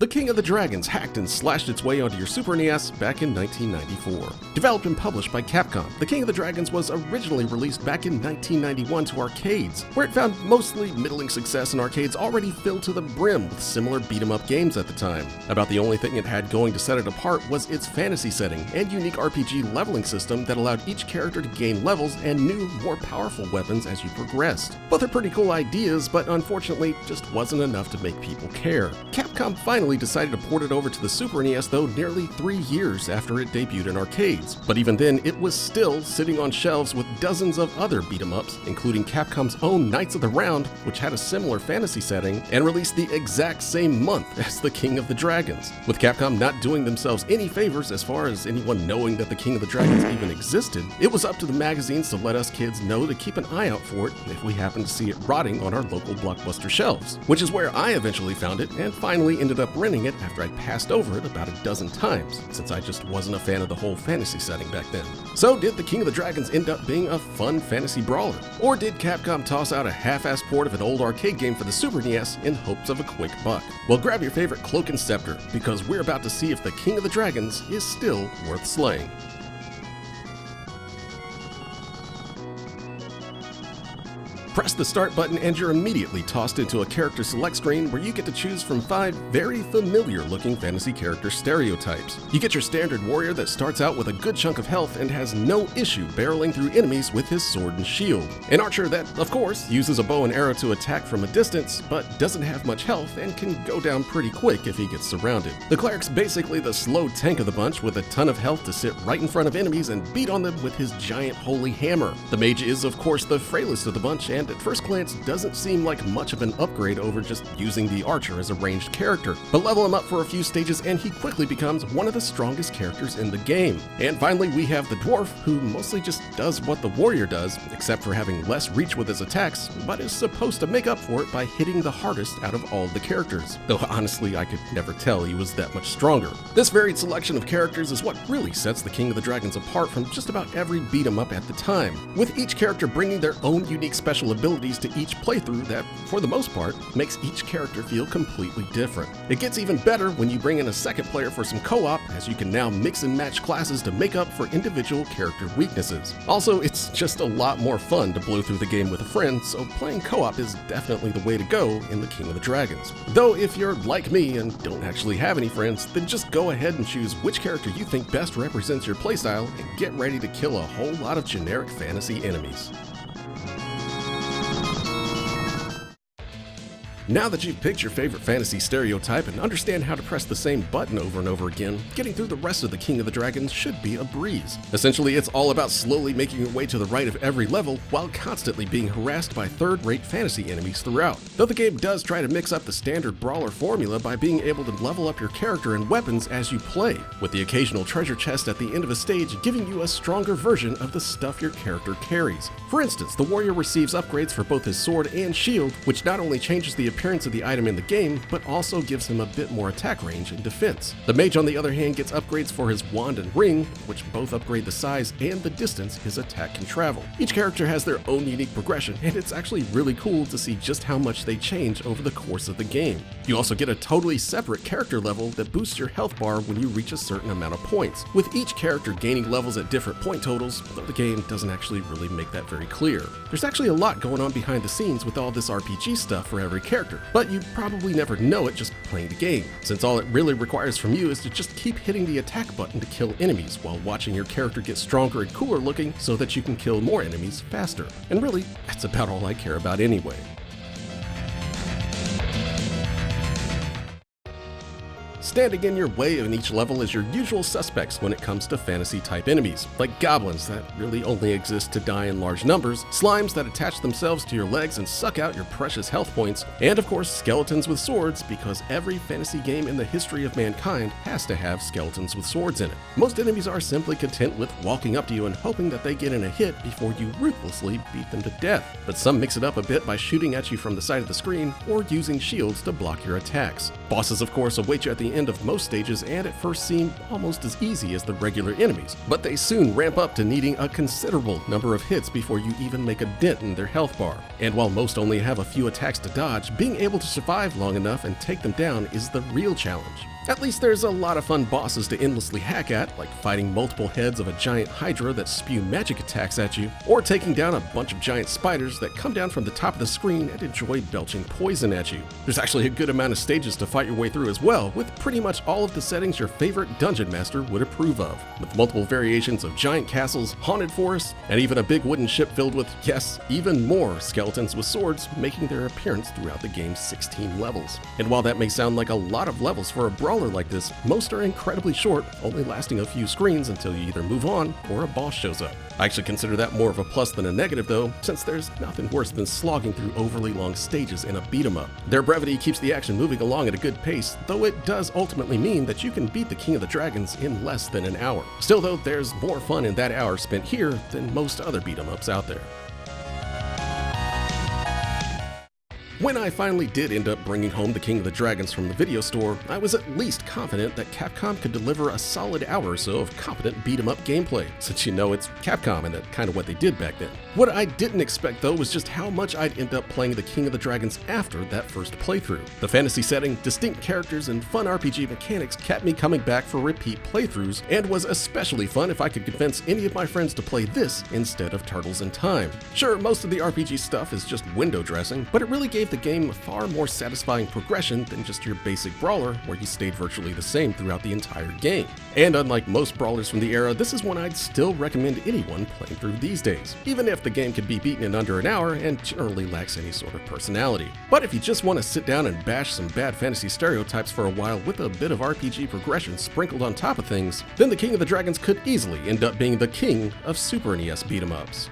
King of the Dragons hacked and slashed its way onto your Super NES back in 1994. Developed and published by Capcom, The King of the Dragons was originally released back in 1991 to arcades, where it found mostly middling success in arcades already filled to the brim with similar beat-em-up games at the time. About the only thing it had going to set it apart was its fantasy setting and unique RPG leveling system that allowed each character to gain levels and new, more powerful weapons as you progressed. Both are pretty cool ideas, but unfortunately just wasn't enough to make people care. Capcom finally decided to port it over to the Super NES though nearly 3 years after it debuted in arcades. But even then, it was still sitting on shelves with dozens of other beat-em-ups, including Capcom's own Knights of the Round, which had a similar fantasy setting and released the exact same month as The King of the Dragons. With Capcom not doing themselves any favors as far as anyone knowing that The King of the Dragons even existed, it was up to the magazines to let us kids know to keep an eye out for it if we happened to see it rotting on our local Blockbuster shelves, which is where I eventually found it and finally ended up renting it after I'd passed over it about a dozen times, since I just wasn't a fan of the whole fantasy setting back then. So did The King of the Dragons end up being a fun fantasy brawler? Or did Capcom toss out a half-assed port of an old arcade game for the Super NES in hopes of a quick buck? Well, grab your favorite cloak and scepter, because we're about to see if The King of the Dragons is still worth slaying. Press the start button and you're immediately tossed into a character select screen where you get to choose from 5 very familiar looking fantasy character stereotypes. You get your standard warrior that starts out with a good chunk of health and has no issue barreling through enemies with his sword and shield. An archer that, of course, uses a bow and arrow to attack from a distance, but doesn't have much health and can go down pretty quick if he gets surrounded. The cleric's basically the slow tank of the bunch with a ton of health to sit right in front of enemies and beat on them with his giant holy hammer. The mage is, of course, the frailest of the bunch and at first glance doesn't seem like much of an upgrade over just using the archer as a ranged character, but level him up for a few stages and he quickly becomes one of the strongest characters in the game. And finally we have the dwarf, who mostly just does what the warrior does, except for having less reach with his attacks, but is supposed to make up for it by hitting the hardest out of all the characters, though honestly I could never tell he was that much stronger. This varied selection of characters is what really sets the King of the Dragons apart from just about every beat-em-up at the time, with each character bringing their own unique special abilities to each playthrough that, for the most part, makes each character feel completely different. It gets even better when you bring in a second player for some co-op, as you can now mix and match classes to make up for individual character weaknesses. Also, it's just a lot more fun to blow through the game with a friend, so playing co-op is definitely the way to go in The King of the Dragons. Though if you're like me and don't actually have any friends, then just go ahead and choose which character you think best represents your playstyle and get ready to kill a whole lot of generic fantasy enemies. Now that you've picked your favorite fantasy stereotype and understand how to press the same button over and over again, getting through the rest of the King of the Dragons should be a breeze. Essentially, it's all about slowly making your way to the right of every level while constantly being harassed by third-rate fantasy enemies throughout. Though the game does try to mix up the standard brawler formula by being able to level up your character and weapons as you play, with the occasional treasure chest at the end of a stage giving you a stronger version of the stuff your character carries. For instance, the warrior receives upgrades for both his sword and shield, which not only changes the appearance of the item in the game, but also gives him a bit more attack range and defense. The mage, on the other hand, gets upgrades for his wand and ring, which both upgrade the size and the distance his attack can travel. Each character has their own unique progression, and it's actually really cool to see just how much they change over the course of the game. You also get a totally separate character level that boosts your health bar when you reach a certain amount of points, with each character gaining levels at different point totals, though the game doesn't actually really make that very clear. There's actually a lot going on behind the scenes with all this RPG stuff for every character, but you probably never know it just playing the game, since all it really requires from you is to just keep hitting the attack button to kill enemies while watching your character get stronger and cooler looking so that you can kill more enemies faster. And really, that's about all I care about anyway. Standing in your way in each level is your usual suspects when it comes to fantasy-type enemies, like goblins that really only exist to die in large numbers, slimes that attach themselves to your legs and suck out your precious health points, and of course skeletons with swords, because every fantasy game in the history of mankind has to have skeletons with swords in it. Most enemies are simply content with walking up to you and hoping that they get in a hit before you ruthlessly beat them to death, but some mix it up a bit by shooting at you from the side of the screen or using shields to block your attacks. Bosses, of course, await you at the end end of most stages and at first seem almost as easy as the regular enemies, but they soon ramp up to needing a considerable number of hits before you even make a dent in their health bar. And while most only have a few attacks to dodge, being able to survive long enough and take them down is the real challenge. At least there's a lot of fun bosses to endlessly hack at, like fighting multiple heads of a giant hydra that spew magic attacks at you, or taking down a bunch of giant spiders that come down from the top of the screen and enjoy belching poison at you. There's actually a good amount of stages to fight your way through as well, with pretty much all of the settings your favorite dungeon master would approve of, with multiple variations of giant castles, haunted forests, and even a big wooden ship filled with, yes, even more skeletons with swords making their appearance throughout the game's 16 levels. And while that may sound like a lot of levels for a brawler like this, most are incredibly short, only lasting a few screens until you either move on or a boss shows up. I actually consider that more of a plus than a negative though, since there's nothing worse than slogging through overly long stages in a beat-em-up. Their brevity keeps the action moving along at a good pace, though it does ultimately mean that you can beat the King of the Dragons in less than an hour. Still though, there's more fun in that hour spent here than most other beat-em-ups out there. When I finally did end up bringing home the King of the Dragons from the video store, I was at least confident that Capcom could deliver a solid hour or so of competent beat-em-up gameplay, since you know it's Capcom and that's kind of what they did back then. What I didn't expect though was just how much I'd end up playing the King of the Dragons after that first playthrough. The fantasy setting, distinct characters, and fun RPG mechanics kept me coming back for repeat playthroughs, and was especially fun if I could convince any of my friends to play this instead of Turtles in Time. Sure, most of the RPG stuff is just window dressing, but it really gave the game a far more satisfying progression than just your basic brawler, where you stayed virtually the same throughout the entire game. And unlike most brawlers from the era, this is one I'd still recommend anyone playing through these days, even if the game can be beaten in under an hour and generally lacks any sort of personality. But if you just want to sit down and bash some bad fantasy stereotypes for a while with a bit of RPG progression sprinkled on top of things, then the King of the Dragons could easily end up being the king of Super NES beat-em-ups.